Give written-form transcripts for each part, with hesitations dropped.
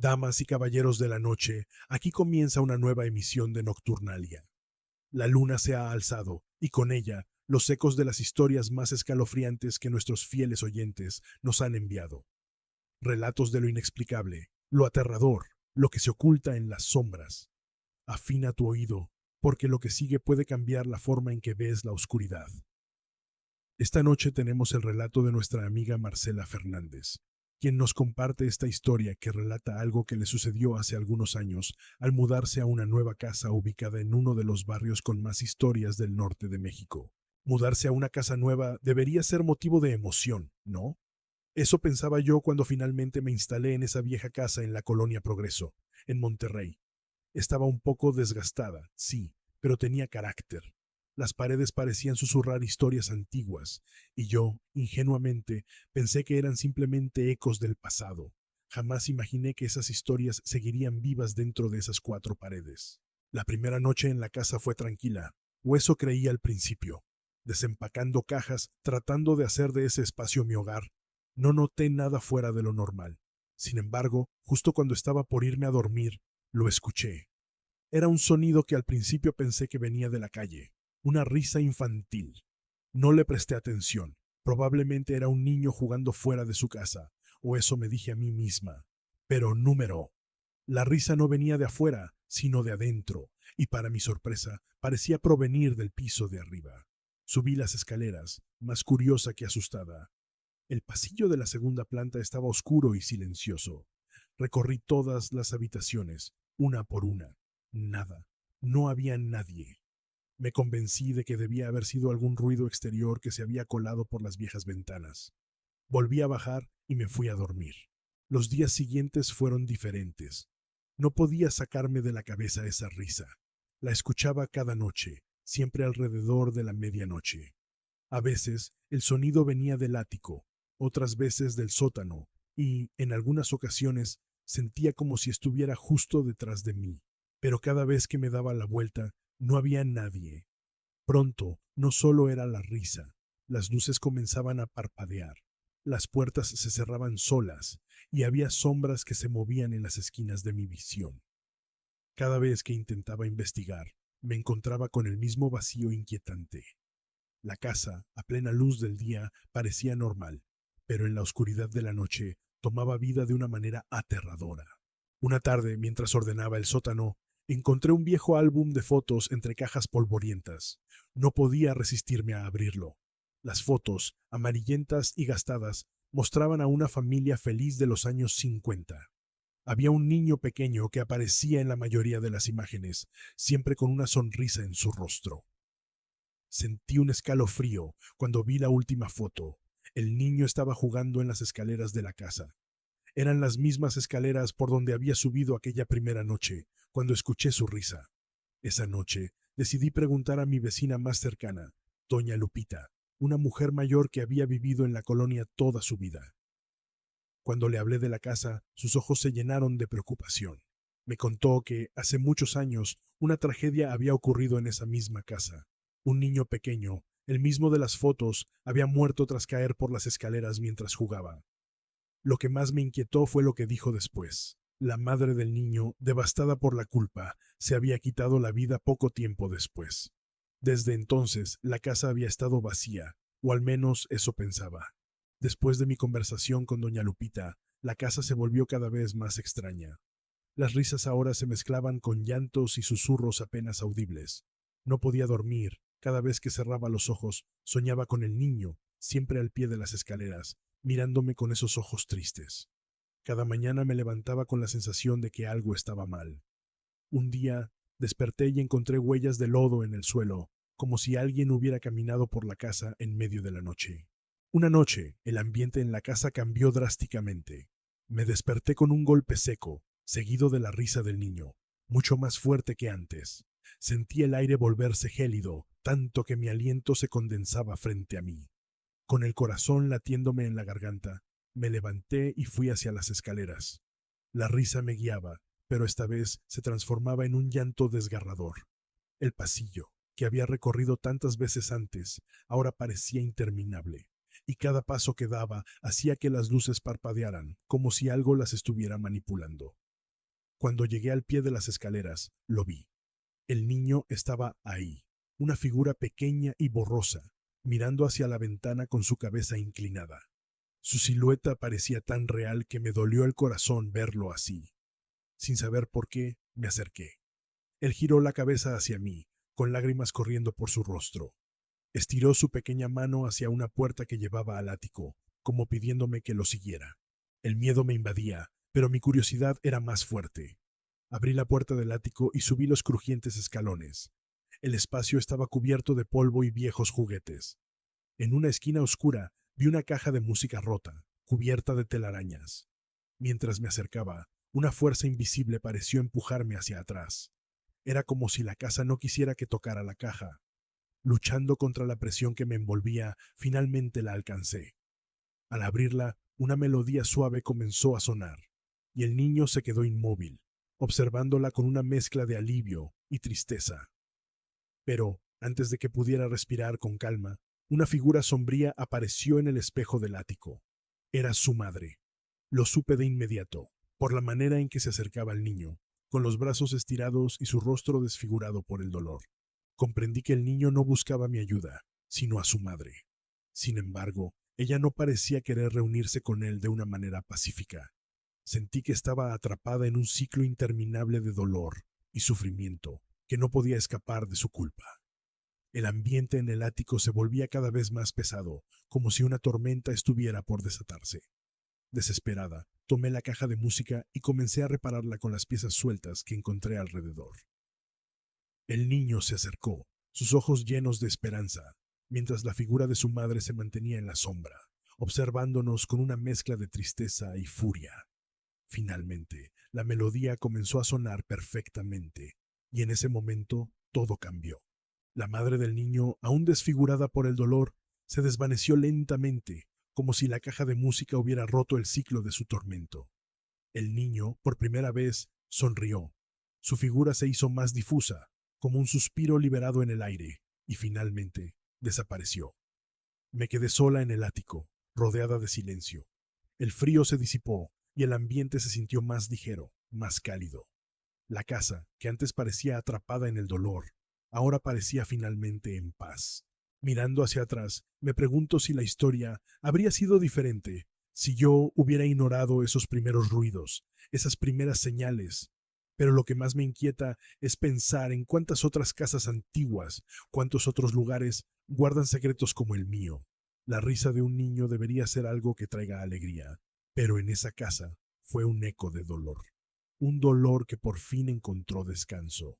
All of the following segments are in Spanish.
Damas y caballeros de la noche, aquí comienza una nueva emisión de Nocturnalia. La luna se ha alzado, y con ella los ecos de las historias más escalofriantes que nuestros fieles oyentes nos han enviado. Relatos de lo inexplicable, lo aterrador, lo que se oculta en las sombras. Afina tu oído, porque lo que sigue puede cambiar la forma en que ves la oscuridad. Esta noche tenemos el relato de nuestra amiga Marcela Fernández, quien nos comparte esta historia que relata algo que le sucedió hace algunos años al mudarse a una nueva casa ubicada en uno de los barrios con más historias del norte de México. Mudarse a una casa nueva debería ser motivo de emoción, ¿no? Eso pensaba yo cuando finalmente me instalé en esa vieja casa en la colonia Progreso, en Monterrey. Estaba un poco desgastada, sí, pero tenía carácter. Las paredes parecían susurrar historias antiguas, y yo, ingenuamente, pensé que eran simplemente ecos del pasado. Jamás imaginé que esas historias seguirían vivas dentro de esas cuatro paredes. La primera noche en la casa fue tranquila, o eso creía al principio. Desempacando cajas, tratando de hacer de ese espacio mi hogar, no noté nada fuera de lo normal. Sin embargo, justo cuando estaba por irme a dormir, lo escuché. Era un sonido que al principio pensé que venía de la calle, una risa infantil. No le presté atención. Probablemente era un niño jugando fuera de su casa, o eso me dije a mí misma. Pero número. La risa no venía de afuera, sino de adentro, y para mi sorpresa, parecía provenir del piso de arriba. Subí las escaleras, más curiosa que asustada. El pasillo de la segunda planta estaba oscuro y silencioso. Recorrí todas las habitaciones, una por una. Nada. No había nadie. Me convencí de que debía haber sido algún ruido exterior que se había colado por las viejas ventanas. Volví a bajar y me fui a dormir. Los días siguientes fueron diferentes. No podía sacarme de la cabeza esa risa. La escuchaba cada noche, siempre alrededor de la medianoche. A veces el sonido venía del ático, otras veces del sótano, y, en algunas ocasiones, sentía como si estuviera justo detrás de mí. Pero cada vez que me daba la vuelta, no había nadie. Pronto, no solo era la risa, las luces comenzaban a parpadear, las puertas se cerraban solas, y había sombras que se movían en las esquinas de mi visión. Cada vez que intentaba investigar, me encontraba con el mismo vacío inquietante. La casa, a plena luz del día, parecía normal, pero en la oscuridad de la noche tomaba vida de una manera aterradora. Una tarde, mientras ordenaba el sótano, encontré un viejo álbum de fotos entre cajas polvorientas. No podía resistirme a abrirlo. Las fotos, amarillentas y gastadas, mostraban a una familia feliz de los años 50. Había un niño pequeño que aparecía en la mayoría de las imágenes, siempre con una sonrisa en su rostro. Sentí un escalofrío cuando vi la última foto. El niño estaba jugando en las escaleras de la casa. Eran las mismas escaleras por donde había subido aquella primera noche, cuando escuché su risa. Esa noche decidí preguntar a mi vecina más cercana, doña Lupita, una mujer mayor que había vivido en la colonia toda su vida. Cuando le hablé de la casa, sus ojos se llenaron de preocupación. Me contó que, hace muchos años, una tragedia había ocurrido en esa misma casa. Un niño pequeño, el mismo de las fotos, había muerto tras caer por las escaleras mientras jugaba. Lo que más me inquietó fue lo que dijo después. La madre del niño, devastada por la culpa, se había quitado la vida poco tiempo después. Desde entonces, la casa había estado vacía, o al menos eso pensaba. Después de mi conversación con doña Lupita, la casa se volvió cada vez más extraña. Las risas ahora se mezclaban con llantos y susurros apenas audibles. No podía dormir. Cada vez que cerraba los ojos, soñaba con el niño, siempre al pie de las escaleras, mirándome con esos ojos tristes. Cada mañana me levantaba con la sensación de que algo estaba mal. Un día desperté y encontré huellas de lodo en el suelo, como si alguien hubiera caminado por la casa en medio de la noche. Una noche, el ambiente en la casa cambió drásticamente. Me desperté con un golpe seco, seguido de la risa del niño, mucho más fuerte que antes. Sentí el aire volverse gélido, tanto que mi aliento se condensaba frente a mí. Con el corazón latiéndome en la garganta, me levanté y fui hacia las escaleras. La risa me guiaba, pero esta vez se transformaba en un llanto desgarrador. El pasillo, que había recorrido tantas veces antes, ahora parecía interminable, y cada paso que daba hacía que las luces parpadearan, como si algo las estuviera manipulando. Cuando llegué al pie de las escaleras, lo vi. El niño estaba ahí, una figura pequeña y borrosa, mirando hacia la ventana con su cabeza inclinada. Su silueta parecía tan real que me dolió el corazón verlo así. Sin saber por qué, me acerqué. Él giró la cabeza hacia mí, con lágrimas corriendo por su rostro. Estiró su pequeña mano hacia una puerta que llevaba al ático, como pidiéndome que lo siguiera. El miedo me invadía, pero mi curiosidad era más fuerte. Abrí la puerta del ático y subí los crujientes escalones. El espacio estaba cubierto de polvo y viejos juguetes. En una esquina oscura vi una caja de música rota, cubierta de telarañas. Mientras me acercaba, una fuerza invisible pareció empujarme hacia atrás. Era como si la casa no quisiera que tocara la caja. Luchando contra la presión que me envolvía, finalmente la alcancé. Al abrirla, una melodía suave comenzó a sonar, y el niño se quedó inmóvil, observándola con una mezcla de alivio y tristeza. Pero, antes de que pudiera respirar con calma, una figura sombría apareció en el espejo del ático. Era su madre. Lo supe de inmediato, por la manera en que se acercaba al niño, con los brazos estirados y su rostro desfigurado por el dolor. Comprendí que el niño no buscaba mi ayuda, sino a su madre. Sin embargo, ella no parecía querer reunirse con él de una manera pacífica. Sentí que estaba atrapada en un ciclo interminable de dolor y sufrimiento que no podía escapar de su culpa. El ambiente en el ático se volvía cada vez más pesado, como si una tormenta estuviera por desatarse. Desesperada, tomé la caja de música y comencé a repararla con las piezas sueltas que encontré alrededor. El niño se acercó, sus ojos llenos de esperanza, mientras la figura de su madre se mantenía en la sombra, observándonos con una mezcla de tristeza y furia. Finalmente, la melodía comenzó a sonar perfectamente, y en ese momento todo cambió. La madre del niño, aún desfigurada por el dolor, se desvaneció lentamente, como si la caja de música hubiera roto el ciclo de su tormento. El niño, por primera vez, sonrió. Su figura se hizo más difusa, como un suspiro liberado en el aire, y finalmente desapareció. Me quedé sola en el ático, rodeada de silencio. El frío se disipó y el ambiente se sintió más ligero, más cálido. La casa, que antes parecía atrapada en el dolor, ahora parecía finalmente en paz. Mirando hacia atrás, me pregunto si la historia habría sido diferente si yo hubiera ignorado esos primeros ruidos, esas primeras señales. Pero lo que más me inquieta es pensar en cuántas otras casas antiguas, cuántos otros lugares guardan secretos como el mío. La risa de un niño debería ser algo que traiga alegría, pero en esa casa fue un eco de dolor. Un dolor que por fin encontró descanso.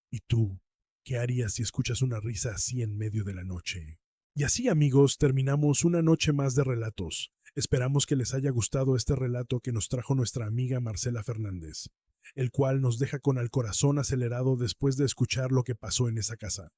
¿Y tú? ¿Qué harías si escuchas una risa así en medio de la noche? Y así, amigos, terminamos una noche más de relatos. Esperamos que les haya gustado este relato que nos trajo nuestra amiga Marcela Fernández, el cual nos deja con el corazón acelerado después de escuchar lo que pasó en esa casa.